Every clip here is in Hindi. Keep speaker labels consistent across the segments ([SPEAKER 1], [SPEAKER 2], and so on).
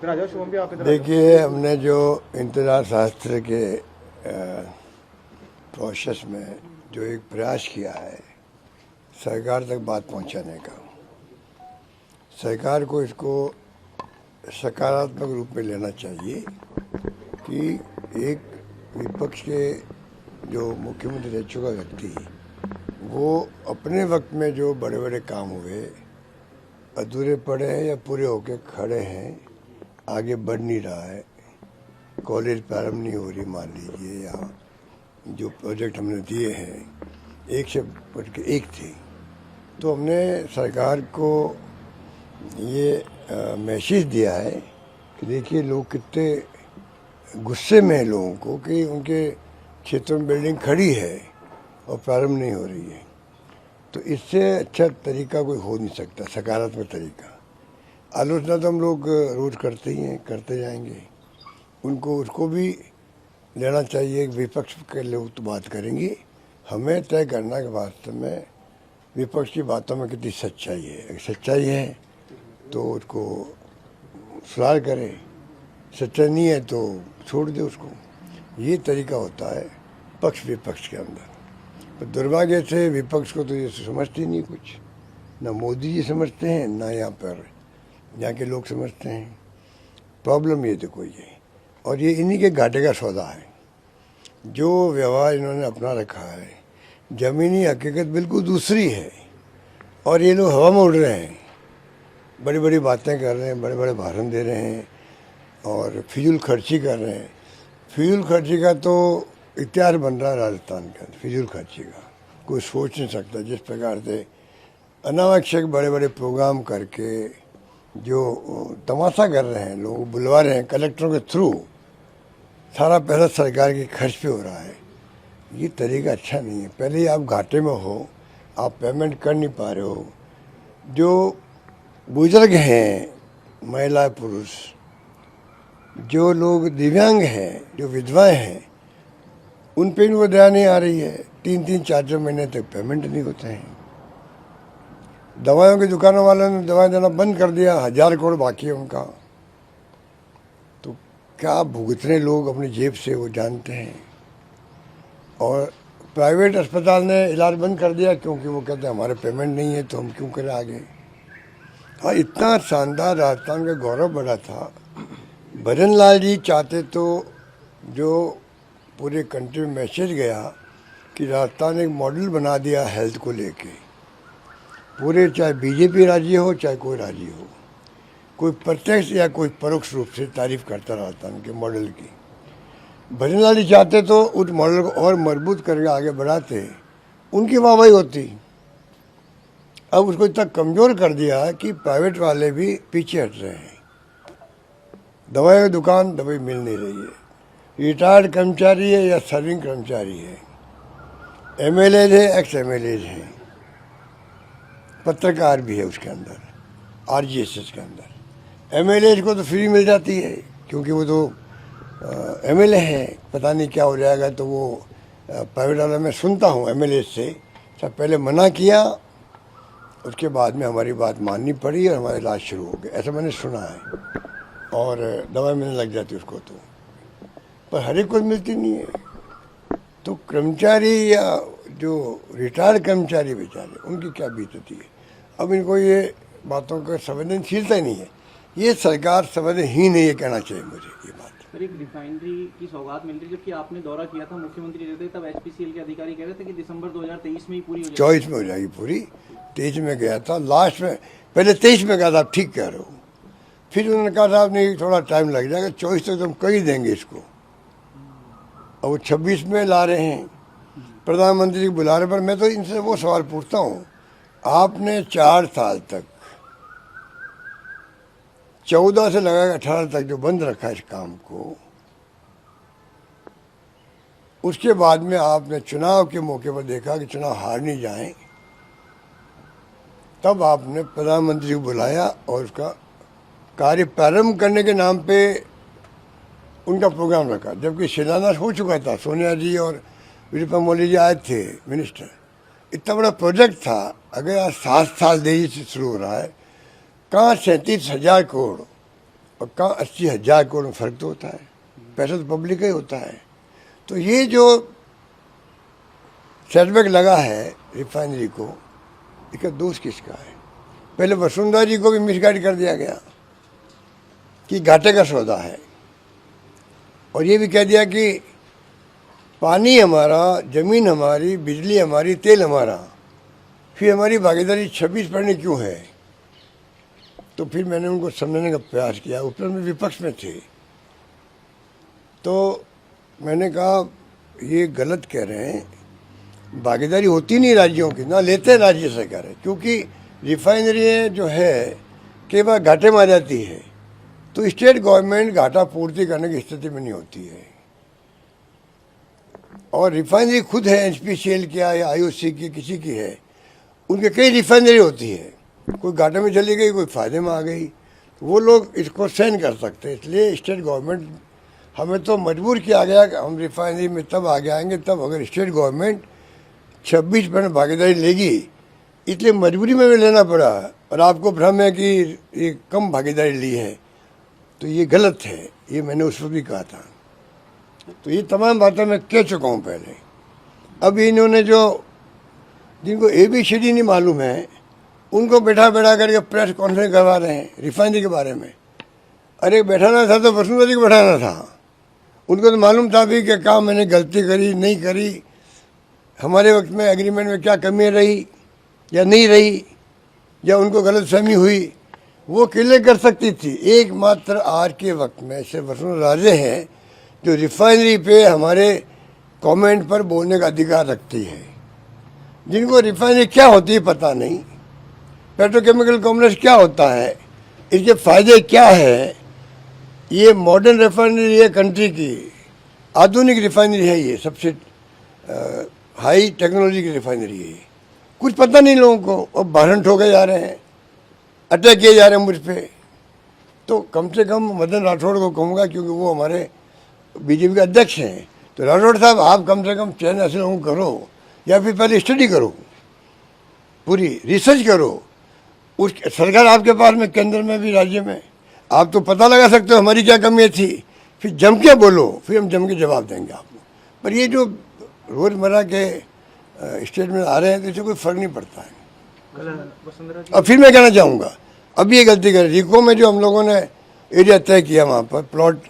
[SPEAKER 1] देखिए, हमने जो इंतजार शास्त्र के प्रोसेस में जो एक प्रयास किया है सरकार तक बात पहुंचाने का, सरकार को इसको सकारात्मक रूप में लेना चाहिए कि एक विपक्ष के जो मुख्यमंत्री रह चुका व्यक्ति वो अपने वक्त में जो बड़े बड़े काम हुए अधूरे पड़े हैं या पूरे होके खड़े हैं, आगे बढ़ नहीं रहा है, कॉलेज प्रारंभ नहीं हो रही मान लीजिए, या जो प्रोजेक्ट हमने दिए हैं एक से बढ़ के एक थे, तो हमने सरकार को ये मैसेज दिया है कि देखिए लोग कितने गुस्से में हैं लोगों को कि उनके क्षेत्र में बिल्डिंग खड़ी है और प्रारंभ नहीं हो रही है। तो इससे अच्छा तरीका कोई हो नहीं सकता, सकारात्मक तरीका। आलोचना तो हम लोग रोज करते ही हैं, करते जाएंगे। उनको उसको भी लेना चाहिए। विपक्ष के लोग तो बात करेंगे, हमें तय करना कि वास्तव में विपक्ष की बातों में कितनी सच्चाई है। अगर सच्चाई है तो उसको सुधार करें, सच्चाई नहीं है तो छोड़ दे उसको। ये तरीका होता है पक्ष विपक्ष के अंदर। पर दुर्भाग्य से विपक्ष को तो ये समझते ही नहीं कुछ, ना मोदी जी समझते हैं ना यहाँ के लोग समझते हैं। प्रॉब्लम ये देखो ये, और ये इन्हीं के घाटे का सौदा है। जो व्यवहार इन्होंने अपना रखा है, ज़मीनी हकीकत बिल्कुल दूसरी है और ये लोग हवा में उड़ रहे हैं, बड़ी बड़ी बातें कर रहे हैं, बड़े बड़े भाषण दे रहे हैं और फिजूल खर्ची कर रहे हैं। फिजूल खर्ची का तो इतिहास बन रहा है राजस्थान का, फिजूल खर्ची का कोई सोच नहीं सकता। जिस प्रकार से अनावश्यक बड़े बड़े प्रोग्राम करके जो तमाशा कर रहे हैं, लोग बुलवा रहे हैं कलेक्टरों के थ्रू, सारा पैसा सरकार के खर्च पे हो रहा है। ये तरीका अच्छा नहीं है। पहले ही आप घाटे में हो, आप पेमेंट कर नहीं पा रहे हो। जो बुजुर्ग हैं, महिला पुरुष, जो लोग दिव्यांग हैं, जो विधवाएं हैं, उन पे भी वो दया नहीं आ रही है। 3-3, 4-4 महीने तक पेमेंट नहीं होते हैं। दवाइयों की दुकानों वालों ने दवाएं देना बंद कर दिया, 1000 करोड़ बाकी है उनका। तो क्या भुगतने लोग अपनी जेब से वो जानते हैं। और प्राइवेट अस्पताल ने इलाज बंद कर दिया क्योंकि वो कहते हैं हमारे पेमेंट नहीं है तो हम क्यों करें आगे। हाँ, इतना शानदार राजस्थान का गौरव बढ़ा था। भजन लाल जी चाहते तो जो पूरे कंट्री में मैसेज गया कि राजस्थान एक मॉडल बना दिया हेल्थ को लेके, पूरे चाहे बीजेपी राज्य हो चाहे कोई राज्य हो, कोई प्रत्यक्ष या कोई परोक्ष रूप से तारीफ करता राजस्थान के मॉडल की। भजन लाल जी चाहते तो उस मॉडल को और मजबूत करके आगे बढ़ाते, उनकी वाहवाही होती। अब उसको इतना कमज़ोर कर दिया कि प्राइवेट वाले भी पीछे हट रहे हैं। दवाई की दुकान, दवाई मिल नहीं रही है। रिटायर्ड कर्मचारी है या सर्विंग कर्मचारी है, एमएलए है, एक्स एमएलए हैं, पत्रकार भी है उसके अंदर, आरजीएसएस के अंदर। एमएलए को तो फ्री मिल जाती है क्योंकि वो तो एमएलए है। पता नहीं क्या हो जाएगा, तो वो प्राइवेट वाला मैं सुनता हूँ एमएलए से, सब पहले मना किया, उसके बाद में हमारी बात माननी पड़ी और हमारा इलाज शुरू हो गया, ऐसा मैंने सुना है। और दवाई मिलने लग जाती उसको तो, पर हर एक को मिलती नहीं है। तो कर्मचारी या जो रिटायर्ड कर्मचारी बेचारे, उनकी क्या बीतती है। अब इनको ये बातों का संवेदनशीलता ही नहीं है। ये सरकार संवेदनहीन है, ये कहना चाहिए मुझे ये बात।
[SPEAKER 2] सर, एक रिफाइनरी की सौगात मिल रही, जबकि आपने दौरा किया था, मुख्यमंत्री रहते तब एचपीसीएल के अधिकारी कह रहे थे कि दिसंबर 2023 में ही पूरी हो जाएगी।
[SPEAKER 1] 24 में हो जाएगी पूरी। 23 में गया था लास्ट में, पहले 23 में कहा था, ठीक कह रहे हो। फिर उन्होंने कहा साहब नहीं, थोड़ा टाइम लग जाएगा, 24 तक तो हम कर ही देंगे इसको। अब वो 26 में ला रहे हैं प्रधानमंत्री के बुलाने पर। मैं तो इनसे वो सवाल पूछता हूँ, आपने 4 साल तक 14 से लगा 18 तक जो बंद रखा इस काम को, उसके बाद में आपने चुनाव के मौके पर देखा कि चुनाव हार नहीं जाए, तब आपने प्रधानमंत्री को बुलाया और उसका कार्य प्रारंभ करने के नाम पे उनका प्रोग्राम रखा, जबकि शिलान्यास हो चुका था। सोनिया जी और वीरप्पा मोदी जी आए थे मिनिस्टर। इतना बड़ा प्रोजेक्ट था, अगर आज 7 साल देरी से शुरू हो रहा है, कहाँ 37,000 करोड़ और कहाँ 80,000 करोड़ में फ़र्क तो होता है, पैसा तो पब्लिक का ही होता है। तो ये जो सेटबैक लगा है रिफाइनरी को, इसका दोष किसका है? पहले वसुंधरा जी को भी मिसगाइड कर दिया गया कि घाटे का सौदा है, और ये भी कह दिया कि पानी हमारा, ज़मीन हमारी, बिजली हमारी, तेल हमारा, फिर हमारी भागीदारी 26% क्यों है? तो फिर मैंने उनको समझाने का प्रयास किया, ऊपर में विपक्ष में थे, तो मैंने कहा ये गलत कह रहे हैं, भागीदारी होती नहीं राज्यों की, ना लेते राज्य सरकार है, क्योंकि रिफाइनरी जो है कई बार घाटे में आ जाती है, तो स्टेट गवर्नमेंट घाटा पूर्ति करने की स्थिति में नहीं होती है। और रिफाइनरी खुद है एचपीसीएल की या आईओसी की, किसी की है, उनके कई रिफाइनरी होती है, कोई घाटे में चली गई, कोई फायदे में आ गई, तो वो लोग इसको सहन कर सकते हैं। इसलिए स्टेट गवर्नमेंट, हमें तो मजबूर किया गया कि हम रिफाइनरी में तब आगे आएंगे तब अगर स्टेट गवर्नमेंट 26% भागीदारी लेगी, इसलिए मजबूरी में भी लेना पड़ा। और आपको भ्रम है कि ये कम भागीदारी ली है, तो ये गलत है, ये मैंने उस वक्त भी कहा था। तो ये तमाम बातें मैं कह चुका हूँ पहले। अब इन्होंने जो, जिनको ABCD नहीं मालूम है, उनको बैठा करके प्रेस कॉन्फ्रेंस करवा रहे हैं रिफाइनरी के बारे में। अरे बैठाना था तो वसुंधरा जी को बैठाना था, उनको तो मालूम था भी कि काम मैंने गलती करी नहीं करी, हमारे वक्त में एग्रीमेंट में क्या कमी रही या नहीं रही, या उनको गलतफहमी हुई, वो क्लियर कर सकती थी। एकमात्र आज के वक्त में सिर्फ वसुंधरा राजे हैं जो रिफाइनरी पे हमारे कमेंट पर बोलने का अधिकार रखती है। जिनको रिफाइनरी क्या होती है पता नहीं, पेट्रोकेमिकल कॉम्प्लेक्स क्या होता है, इसके फायदे क्या है, ये मॉडर्न रिफाइनरी है, कंट्री की आधुनिक रिफाइनरी है, ये सबसे हाई टेक्नोलॉजी की रिफाइनरी है, कुछ पता नहीं लोगों को, और भाषण ठोके जा रहे हैं, अटैक किए जा रहे हैं मुझ पर। तो कम से कम मदन राठौड़ को कहूँगा, क्योंकि वो हमारे बीजेपी के अध्यक्ष हैं, तो राठौड़ साहब आप कम से कम चयन ऐसे लोगों को करो, या फिर पहले स्टडी करो, पूरी रिसर्च करो। उस सरकार आपके पास में, केंद्र में भी, राज्य में, आप तो पता लगा सकते हो हमारी क्या कमी थी, फिर जम के बोलो, फिर हम जम के जवाब देंगे आपको। पर ये जो रोज़मर्रा के स्टेटमेंट आ रहे हैं, तो इससे कोई फ़र्क नहीं पड़ता है। अब फिर मैं कहना चाहूँगा, अभी ये गलती करें, रिको में जो हम लोगों ने एरिया तय किया, वहाँ पर प्लॉट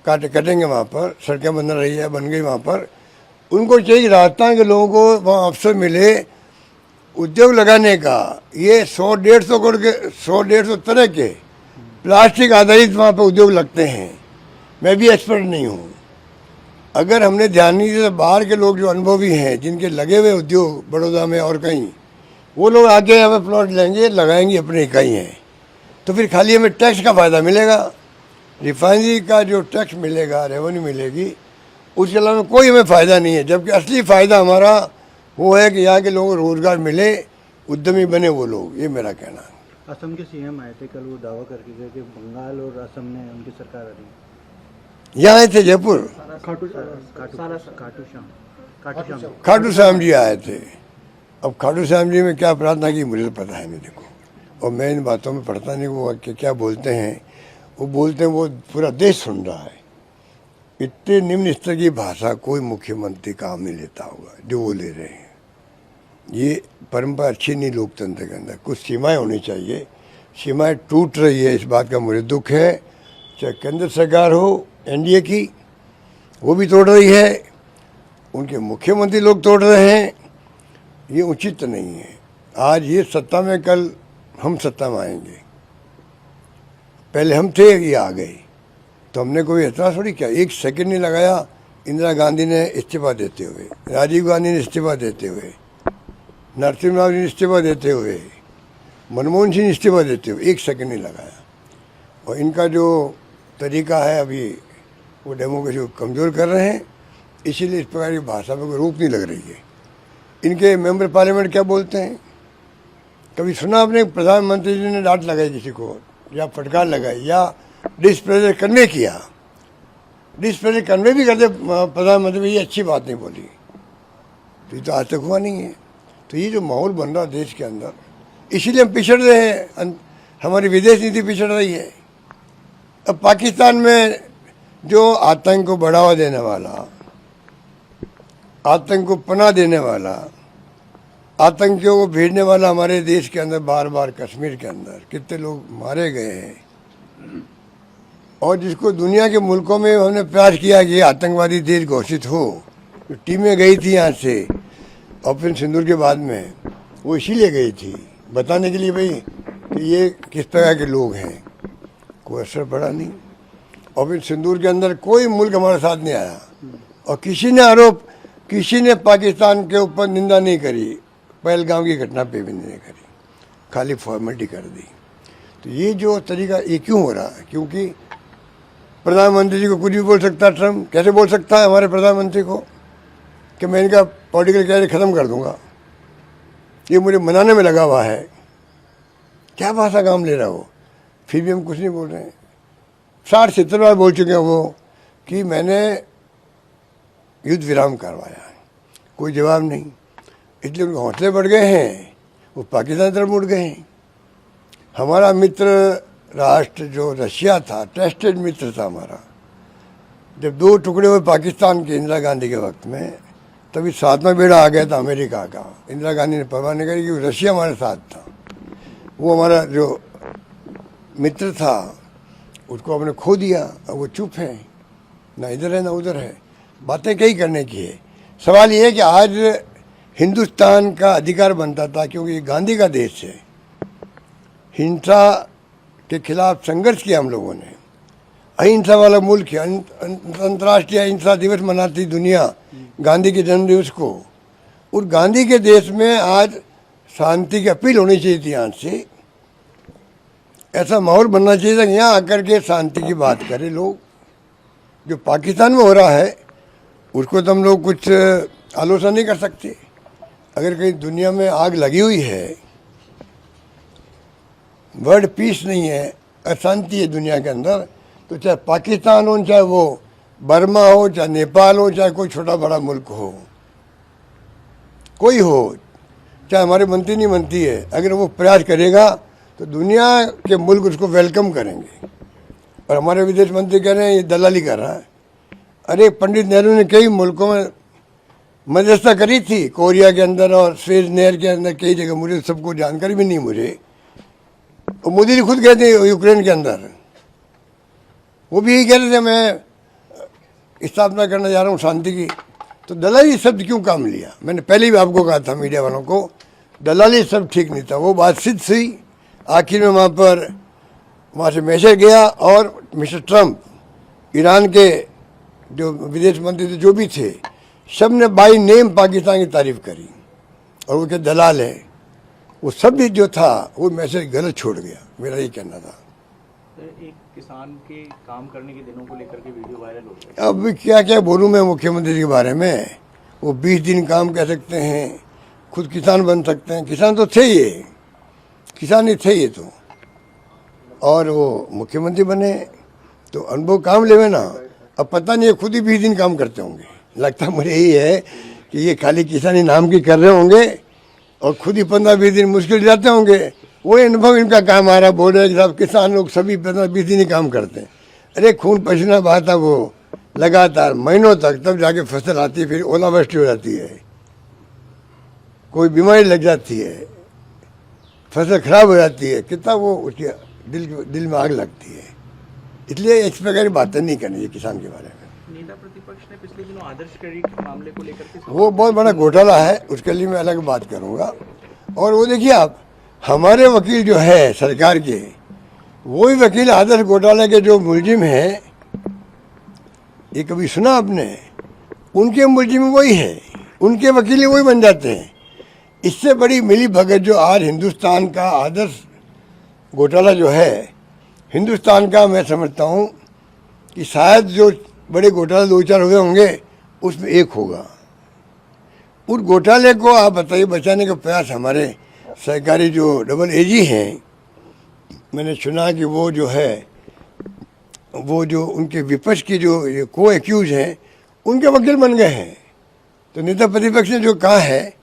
[SPEAKER 1] कटेंगे, वहाँ पर सड़कें बन रही है, बन गई वहाँ पर, उनको चाहिए राजस्थान के लोगों को वहाँ अवसर मिले उद्योग लगाने का। ये 100-150 करोड़ के 100-150 तरह के प्लास्टिक आधारित वहाँ पर उद्योग लगते हैं। मैं भी एक्सपर्ट नहीं हूँ, अगर हमने ध्यान नहीं दिया तो बाहर के लोग जो अनुभवी हैं, जिनके लगे हुए उद्योग बड़ौदा में और कहीं, वो लोग आके यहाँ पर प्लॉट लेंगे, लगाएंगे, अपनी इकाई हैं, तो फिर खाली हमें टैक्स का फ़ायदा मिलेगा, रिफाइनरी का जो टैक्स मिलेगा, रेवेन्यू मिलेगी, उसके अलावा कोई हमें फ़ायदा नहीं है। जबकि असली फ़ायदा हमारा वो है कि यहाँ के लोगों को रोज़गार मिले, उद्यमी बने वो लोग, ये मेरा कहना है।
[SPEAKER 3] असम के सीएम आए थे कल, वो दावा करके गए कि बंगाल और असम में उनकी सरकार आ रही है।
[SPEAKER 1] यहाँ आए थे जयपुर, खाटू श्याम जी आए थे। अब खाटू श्याम जी में क्या प्रार्थना की मुझे तो पता है नहीं, देखो, और मैं इन बातों में पढ़ता नहीं, वो क्या बोलते हैं, वो बोलते हैं वो पूरा देश सुन रहा है। इतने निम्न स्तर की भाषा कोई मुख्यमंत्री काम नहीं लेता होगा जो वो ले रहे हैं। ये परंपरा अच्छी नहीं लोकतंत्र के अंदर, कुछ सीमाएं होनी चाहिए। सीमाएं टूट रही है, इस बात का मुझे दुख है। चाहे केंद्र सरकार हो एनडीए की, वो भी तोड़ रही है, उनके मुख्यमंत्री लोग तोड़ रहे हैं, ये उचित नहीं है। आज ये सत्ता में, कल हम सत्ता में आएंगे, पहले हम थे, ये आ गए, तो हमने कोई एतराज़ थोड़ी किया। 1 सेकंड नहीं लगाया इंदिरा गांधी ने इस्तीफा देते हुए, राजीव गांधी ने इस्तीफा देते हुए, नरसिम्हा जी ने इस्तीफा देते हुए, मनमोहन सिंह ने इस्तीफा देते हुए, 1 सेकंड नहीं लगाया। और इनका जो तरीका है अभी, वो डेमोक्रेसी को कमज़ोर कर रहे हैं, इसीलिए इस प्रकार की भाषा में कोई रोक नहीं लग रही है। इनके मेंबर पार्लियामेंट क्या बोलते हैं, कभी सुना आपने प्रधानमंत्री जी ने डांट लगाई किसी को, या फटकार लगाई, या डिसप्लेजर कन्वे किया? डिसप्लेजर कन्वे भी करते प्रधानमंत्री, ये अच्छी बात नहीं बोली, तो ये तो आज तक हुआ नहीं है। तो ये जो माहौल बन रहा देश के अंदर, इसीलिए हम पिछड़ रहे हैं, हमारी विदेश नीति पिछड़ रही है। अब पाकिस्तान में जो आतंक को बढ़ावा देने वाला, आतंक को पनाह देने वाला, आतंकियों को भेजने वाला हमारे देश के अंदर बार बार कश्मीर के अंदर कितने लोग मारे गए हैं, और जिसको दुनिया के मुल्कों में हमने प्रयास किया कि आतंकवादी देश घोषित हो, तो टीमें गई थी यहाँ से ऑपरेशन सिंदूर के बाद में, वो इसीलिए गई थी बताने के लिए भाई कि ये किस तरह के लोग हैं। कोई असर पड़ा नहीं। ऑपरेशन सिंदूर के अंदर कोई मुल्क हमारे साथ नहीं आया, और किसी ने पाकिस्तान के ऊपर निंदा नहीं करी, पहलगाम की घटना पे भी नहीं करी, खाली फॉर्मेलिटी कर दी। तो ये जो तरीका ये क्यों हो रहा है? क्योंकि प्रधानमंत्री जी को कुछ भी बोल सकता है ट्रम्प। कैसे बोल सकता है हमारे प्रधानमंत्री को कि मैं इनका पॉलिटिकल कैरियर ख़त्म कर दूंगा, ये मुझे मनाने में लगा हुआ है। क्या भाषा काम ले रहा हो? फिर भी हम कुछ नहीं बोल रहे हैं। 60-70 बार बोल चुके हैं वो कि मैंने युद्ध विराम करवाया, कोई जवाब नहीं। इसलिए उनके हौसले बढ़ गए हैं, वो पाकिस्तान तरफ मुड़ गए हैं। हमारा मित्र राष्ट्र जो रशिया था, टेस्टेड मित्र था हमारा, जब 2 टुकड़े हुए पाकिस्तान के इंदिरा गांधी के वक्त में, तभी 7वां बेड़ा आ गया था अमेरिका का। इंदिरा गांधी ने परवाह नहीं करी कि रशिया हमारे साथ था। वो हमारा जो मित्र था उसको हमने खो दिया, अब वो चुप है, ना इधर है ना उधर है। बातें कई करने की है। सवाल ये है कि आज हिंदुस्तान का अधिकार बनता था, क्योंकि ये गांधी का देश है। हिंसा के खिलाफ संघर्ष किया हम लोगों ने, अहिंसा वाला मुल्क है। अंतर्राष्ट्रीय अहिंसा दिवस मनाती दुनिया गांधी के जन्म दिवस को। और गांधी के देश में आज शांति की अपील होनी चाहिए थी। यहाँ से ऐसा माहौल बनना चाहिए था कि यहाँ आकर के शांति की बात करें लोग। जो पाकिस्तान में हो रहा है उसको तो हम लोग कुछ आलोचना नहीं कर सकते। अगर कहीं दुनिया में आग लगी हुई है, वर्ल्ड पीस नहीं है, अशांति है दुनिया के अंदर, तो चाहे पाकिस्तान हो, चाहे वो बर्मा हो, चाहे नेपाल हो, चाहे कोई छोटा बड़ा मुल्क हो, कोई हो, चाहे हमारे मंत्री नहीं मंत्री है, अगर वो प्रयास करेगा तो दुनिया के मुल्क उसको वेलकम करेंगे। और हमारे विदेश मंत्री कह रहे हैं ये दलाली कर रहा है। अरे पंडित नेहरू ने कई मुल्कों में मध्यस्थता करी थी, कोरिया के अंदर और स्वेज नहर के अंदर कई जगह, मुझे सबको जानकारी भी नहीं मुझे। और मोदी जी खुद गए थे यूक्रेन के अंदर, वो भी यही कह रहे थे मैं स्थापना करना जा रहा हूँ शांति की। तो दलाली शब्द क्यों काम लिया? मैंने पहले भी आपको कहा था मीडिया वालों को, दलाली शब्द ठीक नहीं था। वो बात सिद्ध हुई आखिर में, वहाँ से मैसेज गया और मिस्टर ट्रम्प, ईरान के जो विदेश मंत्री थे, जो भी थे, सब ने बाई नेम पाकिस्तान की तारीफ करी, और वो क्या दलाल है। वो सब भी जो था वो मैसेज गलत छोड़ गया। मेरा ये कहना था।
[SPEAKER 2] एक किसान के काम करने के दिनों को लेकर के वीडियो वायरल हो गया।
[SPEAKER 1] अब क्या क्या बोलूँ मैं मुख्यमंत्री जी के बारे में? वो 20 दिन काम कर सकते हैं, खुद किसान बन सकते हैं। किसान तो थे, ये किसान ही थे ये तो, और वो मुख्यमंत्री बने तो अनुभव काम लेवे ना। अब पता नहीं है खुद ही 20 दिन काम करते होंगे। लगता मुझे यही है कि ये खाली किसानी नाम की कर रहे होंगे और खुद ही 15-20 दिन मुश्किल जाते होंगे। वो अनुभव इनका काम आ रहा, बोल रहे कि साहब किसान लोग सभी 15-20 दिन ही काम करते हैं। अरे खून पसीना बहाता वो लगातार महीनों तक, तब जाके फसल आती है, फिर ओलावृष्टि हो जाती है, कोई बीमारी लग जाती है, फसल खराब हो जाती है, कितना वो उसके दिल में आग लगती है। इसलिए इस प्रकार की बातें नहीं करनी चाहिए किसान के बारे में।
[SPEAKER 2] नेता प्रतिपक्ष ने पिछले दिनों आदर्श क्रेडिट के मामले को लेकर के
[SPEAKER 1] वो बहुत बड़ा घोटाला है, उसके लिए मैं अलग बात करूंगा। और वो देखिए आप, हमारे वकील जो है सरकार के, वही वकील आदर्श घोटाले के जो मुलजिम हैं, ये कभी सुना आपने? उनके मुलजिम वही है, उनके वकील वही बन जाते हैं। इससे बड़ी मिली भगत जो आज हिंदुस्तान का आदर्श घोटाला जो है हिंदुस्तान का, मैं समझता हूँ कि शायद जो बड़े घोटाले 2-4 हुए होंगे उसमें एक होगा। उस घोटाले को आप बताइए बचाने का प्रयास हमारे सरकारी जो डबल एजी हैं, मैंने सुना कि वो जो है, वो जो उनके विपक्ष की जो को एक्यूज हैं, उनके वकील बन गए हैं। तो नेता प्रतिपक्ष ने जो कहा है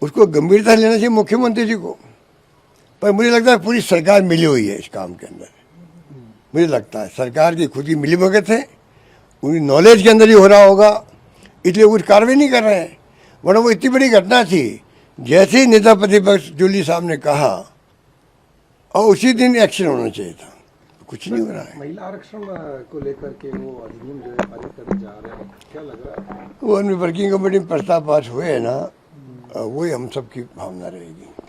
[SPEAKER 1] उसको गंभीरता लेना चाहिए मुख्यमंत्री जी को। पर मुझे लगता है पूरी सरकार मिली हुई है इस काम के अंदर। मुझे लगता है सरकार की खुद की मिलीभगत है, उनकी नॉलेज के अंदर ही हो रहा होगा, इसलिए कुछ कार्रवाई नहीं कर रहे हैं। वरना वो इतनी बड़ी घटना थी, जैसे ही नेता प्रतिपक्ष जूली साहब ने कहा और उसी दिन एक्शन होना चाहिए था, कुछ नहीं हो रहा है।
[SPEAKER 4] महिला आरक्षण को लेकर के वो अधिनियम जो है पारित करने जा रहे हैं, क्या लग रहा है?
[SPEAKER 1] वो वर्किंग कमेटी में प्रस्ताव पास हुए हैं ना, वही हम सबकी भावना रहेगी।